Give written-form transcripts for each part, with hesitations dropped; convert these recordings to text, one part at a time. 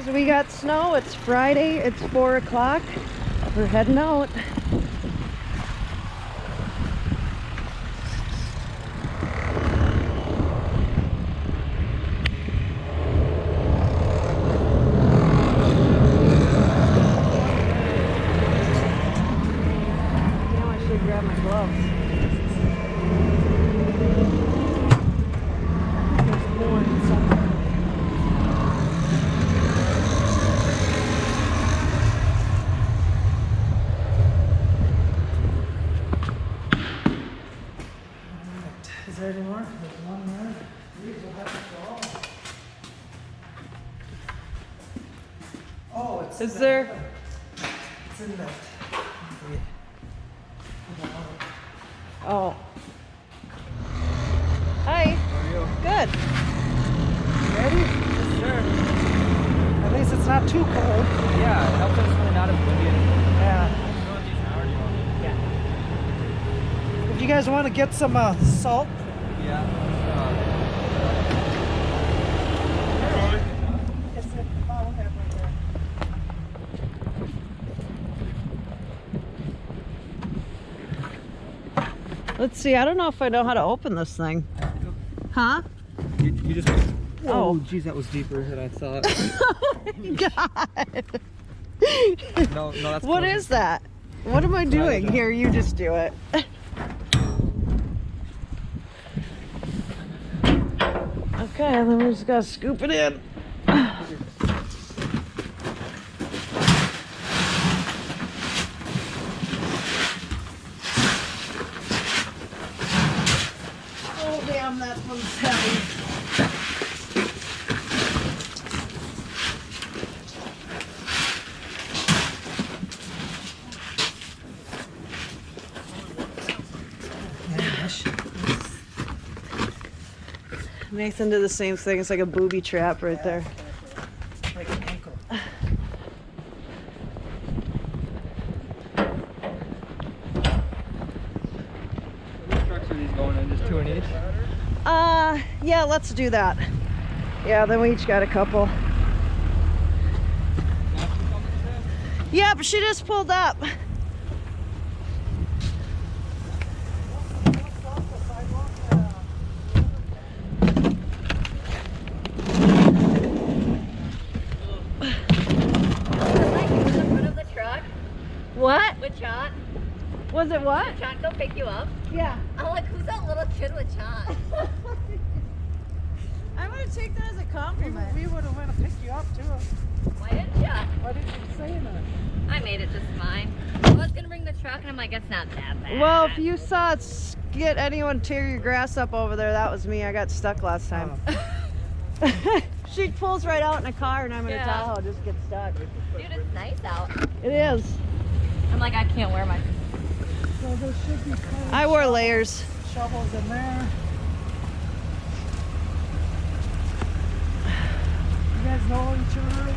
guys, we got snow. It's Friday. It's 4 o'clock. We're heading out. Now I should grab my gloves. There's more inside. Is there any more? There's one there. These will have to go. Oh, it's Is there? It's in that. Oh. Hi. How are you? Good. Ready? Yes, sir. At least it's not too cold. Yeah, it helps us really not as windy. Yeah. Yeah. If you guys want to get some salt, Yeah. it's the bottom half right there. Let's see. I don't know if I know how to open this thing. Huh? You just. Oh. Geez, that was deeper than I thought. God. No, that's. What closer. is that? What am I doing? know. Here, you just do it. Okay, then we just gotta scoop it in. Oh damn, that one's heavy. Nathan did the same thing. It's like a booby trap right there. Like an ankle. Which trucks are these going in? Just two in each? Yeah, let's do that. Yeah, then we each got a couple. Yeah, but she just pulled up. What? With Chant. Was it what? Did Chant go pick you up? Yeah. I'm like, who's that little kid with Chant? I'm gonna take that as a compliment. We would have went to pick you up too. Why didn't ya? Why didn't you say that? I made it just fine. I was gonna bring the truck and I'm like, it's not that bad. Well, if you saw it get anyone tear your grass up over there, that was me. I got stuck last time. She pulls right out in a car and I'm in a Yeah. Tahoe, just get stuck. Dude, it's nice out. It is. I'm like, I can't wear my. So there should be kind of I wore layers. shovels in there. You guys know each other?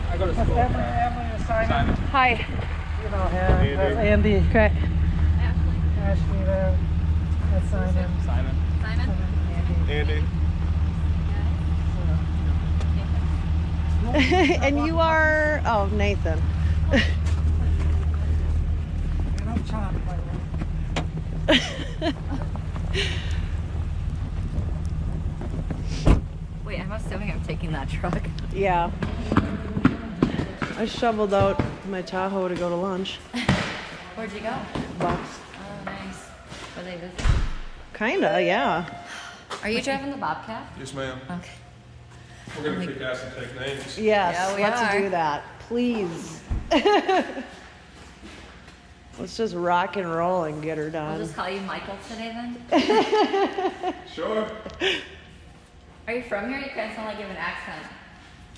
I go to That's school. Emily and Simon. Hi. You know him. That's Andy. Okay. Ashley. Ashley there. That's Simon. Simon. Simon. Andy. And you are, oh, Nathan. And I'm Chant, by the way. Wait, I'm assuming I'm taking that truck. Yeah. I shoveled out my Tahoe to go to lunch. Where'd you go? Box. Oh, nice. Were they busy? Kinda, yeah. Are you driving the Bobcat? Yes, ma'am. Okay. We're gonna kick ass and take names. Yes, Yeah, we let's are. do that. Please. Let's just rock and roll and get her I'll done. just call you Michael today then. Sure. Are you from here? You kind of sound like you have an accent.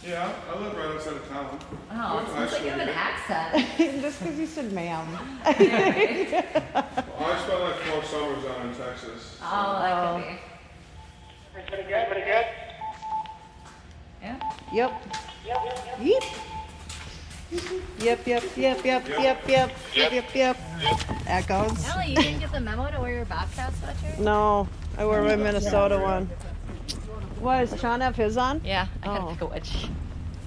Yeah, I live right outside of town. Oh, Went it to high sounds like you have an school accent. Just because you said ma'am. here. Well, I spent like 4 summers down in Texas. Oh, that could be. Pretty good, pretty good. Yeah. Yep. Yep. Yep, yep, yep, yep, yep, yep, yep. Echoes. Ellie, you didn't get the memo to wear your Bobcat sweatshirt? No, I wear my Minnesota one. What, does Sean have his on? Yeah, I gotta Oh. pick a which.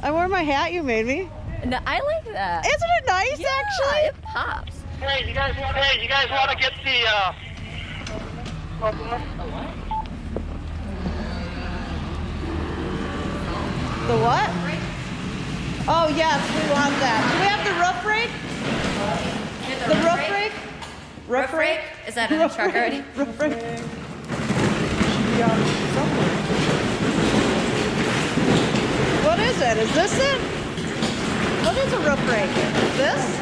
I wore my hat you made me. No, I like that. Isn't it nice, Yeah, actually? it pops. Hey, you guys want to get the The what? Oh, yes, we want that. Do we have the roof rake? The roof rake? Roof rake? Is that in the truck already? Roof rake. What is it? Is this it? What is a roof rake? This?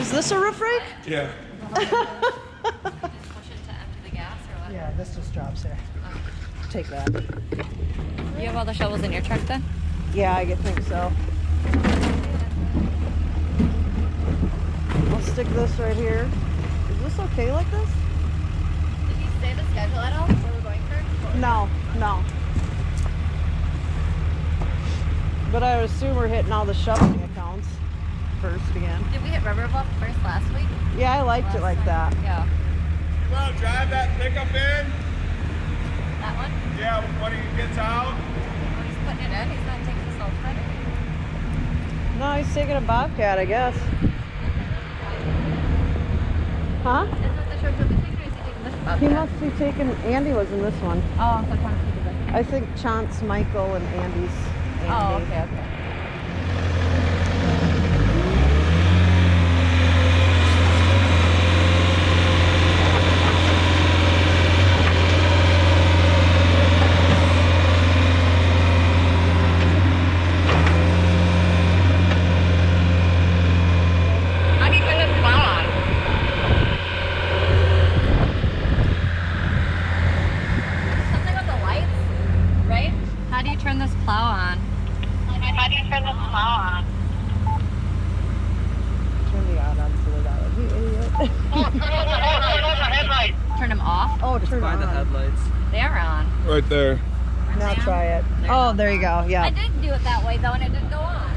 Is this a roof rake? Yeah. Push it to empty the gas or what? Yeah, this just drops here. Take that. You have all the shovels in your truck then? Yeah, I think so. I'll stick this right here. Is this okay like this? Did you say the schedule at all where we're going for? No, no. But I would assume we're hitting all the shoveling accounts first again. Did we hit Rubber Bluff first last week? Yeah, I liked it like that. Yeah. You want to drive that pickup in? That one? Yeah, when he gets out. Oh, he's putting it in. He's not taking the salt credit. No, he's taking a Bobcat, I guess. Huh? Isn't that the truck that we taking or is he taking this Bobcat? He must be taking, Andy was in this one. Oh, so trying to keep it. I think Chance, Michael, and Andy's. Oh, Andy. okay, okay. How do you turn this plow on? Something with the lights, right? How do you turn this plow on? How do you turn this plow on? Turn the out on so that would be idiot. Oh, turn on the headlight. Turn them off? Oh, turn Find the on. headlights. They are on. Right there. Now try it. Oh, there you go. I Yeah. did do it that way though, and it didn't go on.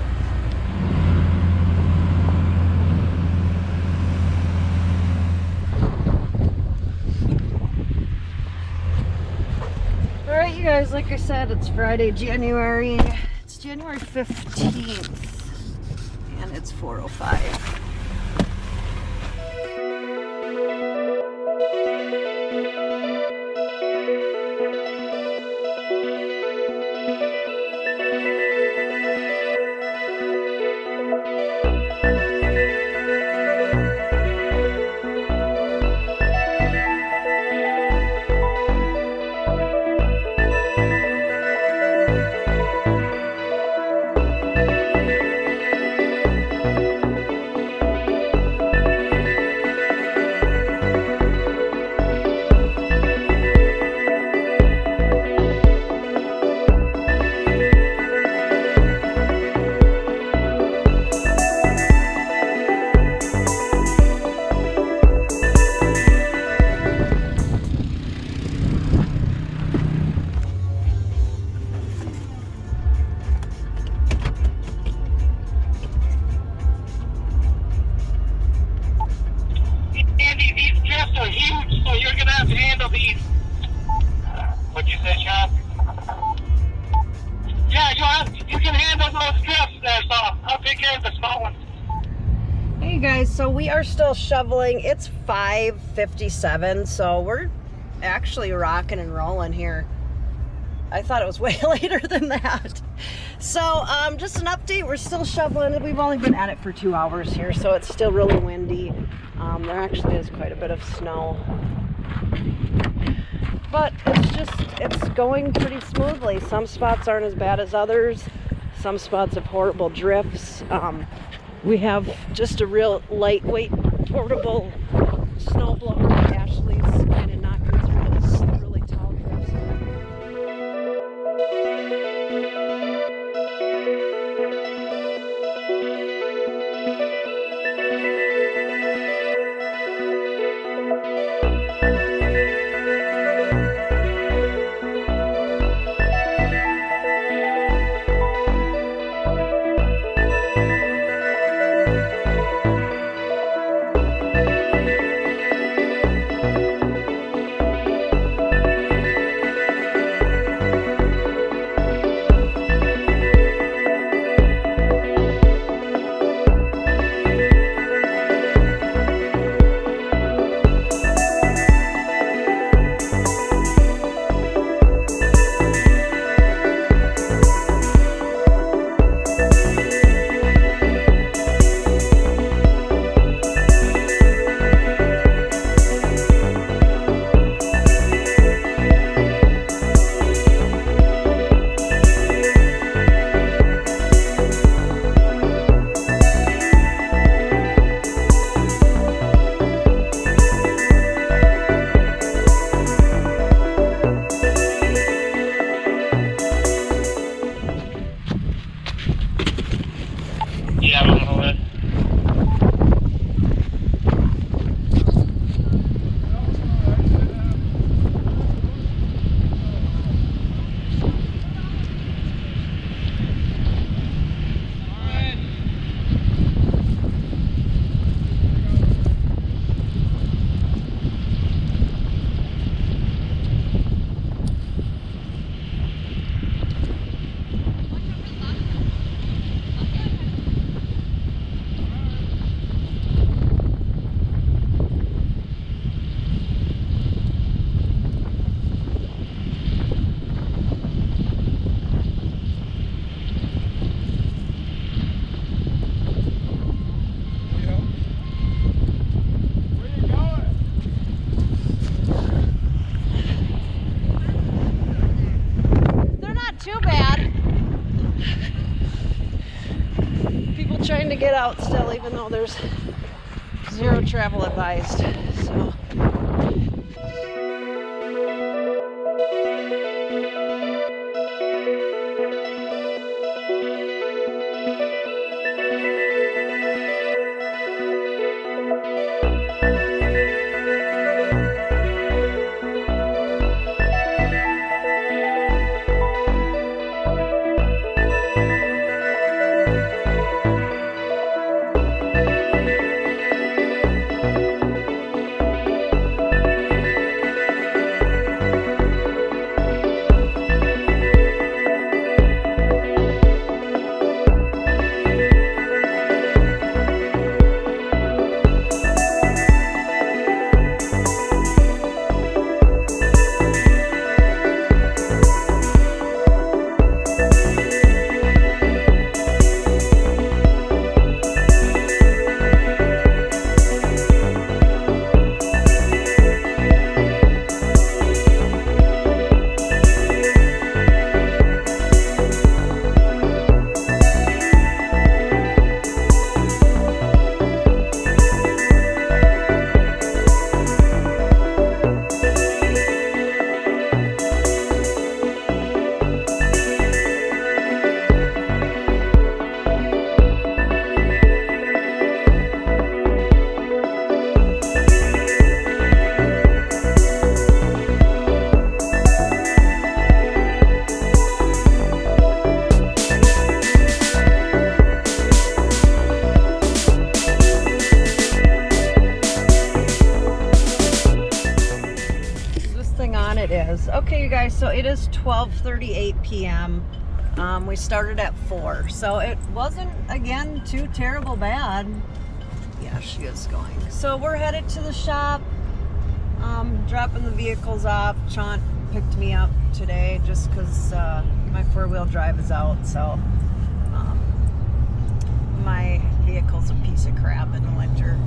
All right, you guys, like I said, it's Friday, it's January 15th, and it's 4:05. Andy, these drifts are huge, so you're gonna have to handle these. What'd you say, Sean? Yeah, you can handle those drifts there, so I'll take care of the small ones. Hey guys, so we are still shoveling. It's 5:57, so we're actually rocking and rolling here. I thought it was way later than that. So just an update, we're still shoveling. We've only been at it for 2 hours here, so it's still really windy. There actually is quite a bit of snow. But it's going pretty smoothly. Some spots aren't as bad as others. Some spots have horrible drifts. We have just a real lightweight portable snowblower. Ashley's kind of knocking through this really tall drifts. trying to get out still, even though there's 0 travel advised. So. Okay, you guys, so it is 12:38 p.m. We started at 4, so it wasn't, again, too terrible bad. Yeah, she is going. So we're headed to the shop, dropping the vehicles off. Chaunt picked me up today just because my 4-wheel drive is out, so my vehicle's a piece of crap in the winter.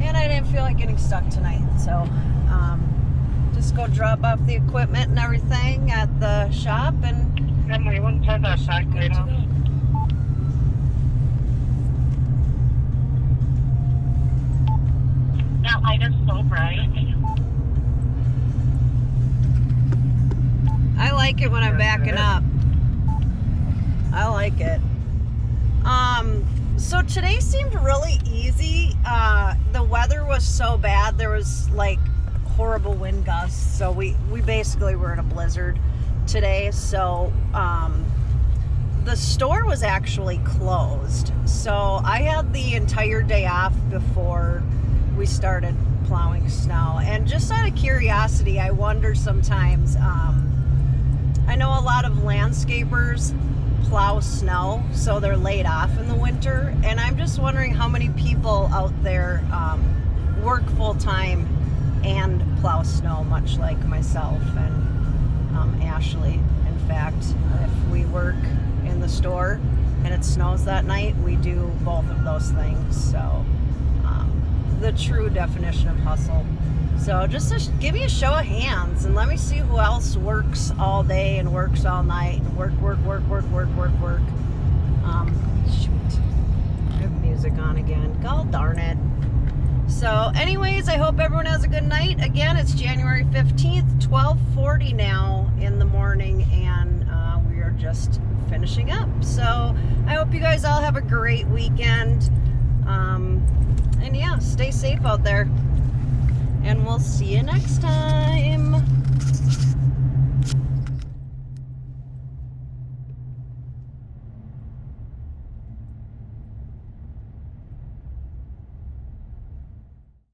And I didn't feel like getting stuck tonight, so just go drop off the equipment and everything at the shop and Emily, you want to turn that side light on? That light is so bright. I like it when I'm backing up. I like it. So today seemed really easy. The weather was so bad. There was like horrible wind gusts. So we basically were in a blizzard today. So the store was actually closed. So I had the entire day off before we started plowing snow. And just out of curiosity, I wonder sometimes, I know a lot of landscapers plow snow, so they're laid off in the winter, and I'm just wondering how many people out there work full-time and plow snow, much like myself and Ashley. In fact, if we work in the store and it snows that night, we do both of those things. So the true definition of hustle. So just give me a show of hands and let me see who else works all day and works all night and work. Shoot. I have music on again. God darn it. So anyways, I hope everyone has a good night. Again, it's January 15th, 12:40 now in the morning, and we are just finishing up. So I hope you guys all have a great weekend. And yeah, stay safe out there. And we'll see you next time.